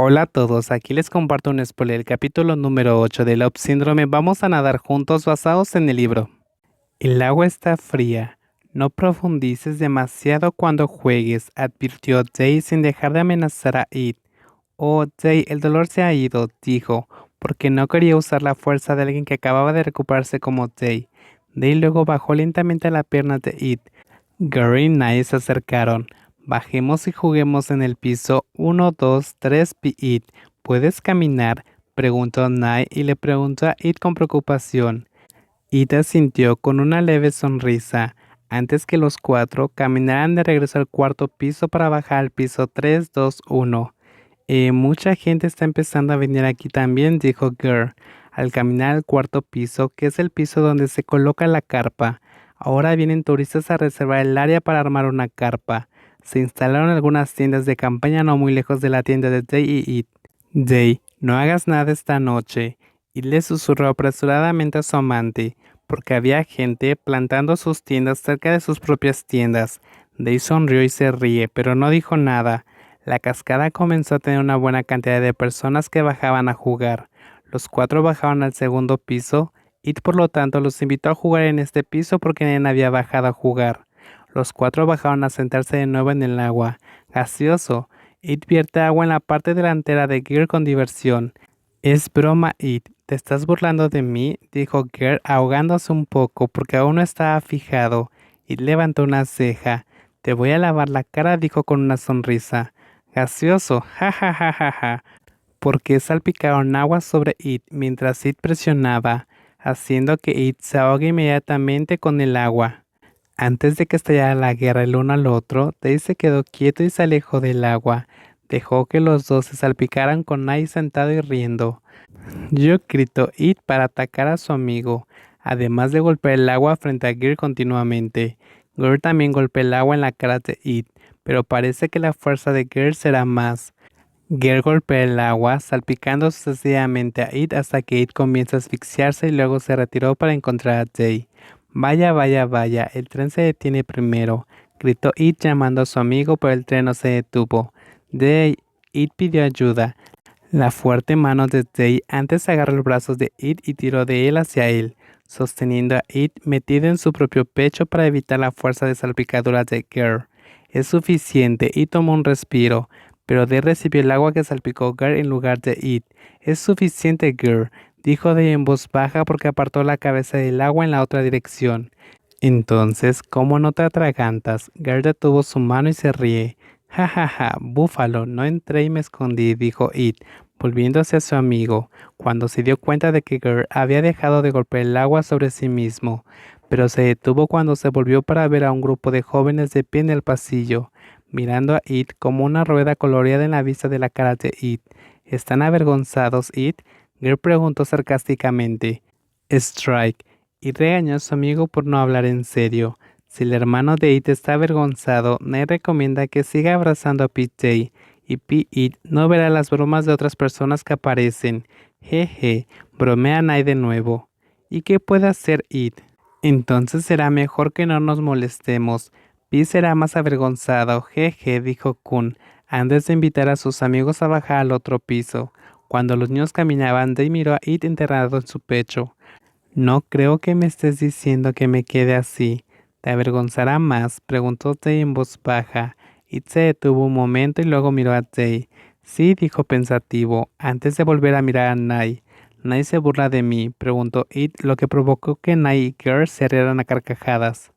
Hola a todos, aquí les comparto un spoiler, el capítulo número 8 de Love Síndrome. Vamos a nadar juntos basados en el libro. El agua está fría. No profundices demasiado cuando juegues, advirtió Jay sin dejar de amenazar a Ed. Oh, Jay, el dolor se ha ido, dijo, porque no quería usar la fuerza de alguien que acababa de recuperarse como Jay. Jay luego bajó lentamente la pierna de Ed. Gary y Nye se acercaron. Bajemos y juguemos en el piso 1, 2, 3, Ed. ¿Puedes caminar? Preguntó Nye y le preguntó a Ed con preocupación. Ed asintió con una leve sonrisa. Antes que los cuatro caminaran de regreso al cuarto piso para bajar al piso 3, 2, 1. Mucha gente está empezando a venir aquí también, dijo Girl, al caminar al cuarto piso, que es el piso donde se coloca la carpa. Ahora vienen turistas a reservar el área para armar una carpa. Se instalaron algunas tiendas de campaña no muy lejos de la tienda de Jay y It. Jay, no hagas nada esta noche. It le susurró apresuradamente a su amante, porque había gente plantando sus tiendas cerca de sus propias tiendas. Jay sonrió y se ríe, pero no dijo nada. La cascada comenzó a tener una buena cantidad de personas que bajaban a jugar. Los cuatro bajaron al segundo piso. It por lo tanto los invitó a jugar en este piso porque nadie había bajado a jugar. Los cuatro bajaron a sentarse de nuevo en el agua. Gaseoso. It vierte agua en la parte delantera de Gear con diversión. Es broma, It. ¿Te estás burlando de mí? Dijo Gear ahogándose un poco porque aún no estaba fijado. It levantó una ceja. Te voy a lavar la cara, dijo con una sonrisa. Gaseoso, ja ja ja ja ja, porque salpicaron agua sobre It mientras It presionaba, haciendo que It se ahogue inmediatamente con el agua. Antes de que estallara la guerra el uno al otro, Dave se quedó quieto y se alejó del agua. Dejó que los dos se salpicaran con Nai sentado y riendo. Yo gritó It para atacar a su amigo, además de golpear el agua frente a Gear continuamente. Gear también golpeó el agua en la cara de It, pero parece que la fuerza de Gear será más. Gear golpea el agua, salpicando sucesivamente a It hasta que It comienza a asfixiarse y luego se retiró para encontrar a Jay. Vaya, vaya, vaya, el tren se detiene primero, gritó It llamando a su amigo, pero el tren no se detuvo. Jay, It pidió ayuda. La fuerte mano de Jay antes agarró los brazos de It y tiró de él hacia él, sosteniendo a It metido en su propio pecho para evitar la fuerza de salpicadura de Gear. Es suficiente, y tomó un respiro, pero Dave recibió el agua que salpicó Gear en lugar de It. Es suficiente, Gear, dijo Dave en voz baja porque apartó la cabeza del agua en la otra dirección. Entonces, ¿cómo no te atragantas? Gear detuvo su mano y se ríe. Ja ja ja, búfalo, no entré y me escondí, dijo It, volviendo hacia su amigo, cuando se dio cuenta de que Gear había dejado de golpear el agua sobre sí mismo, pero se detuvo cuando se volvió para ver a un grupo de jóvenes de pie en el pasillo, mirando a It como una rueda coloreada en la vista de la cara de It. ¿Están avergonzados, It? Gear preguntó sarcásticamente. Strike, y regañó a su amigo por no hablar en serio. Si el hermano de It está avergonzado, Nate recomienda que siga abrazando a PJ, y Pete no verá las bromas de otras personas que aparecen. Jeje, bromea Nate de nuevo. ¿Y qué puede hacer It? Entonces será mejor que no nos molestemos. Pete será más avergonzado, jeje, dijo Kun, antes de invitar a sus amigos a bajar al otro piso. Cuando los niños caminaban, Dave miró a It enterrado en su pecho. No creo que me estés diciendo que me quede así. ¿Te avergonzará más? Preguntó Tay en voz baja. It se detuvo un momento y luego miró a Tay. Sí, dijo pensativo, antes de volver a mirar a Nai. ¿Nai se burla de mí? Preguntó It, lo que provocó que Nai y Girl se rieran a carcajadas.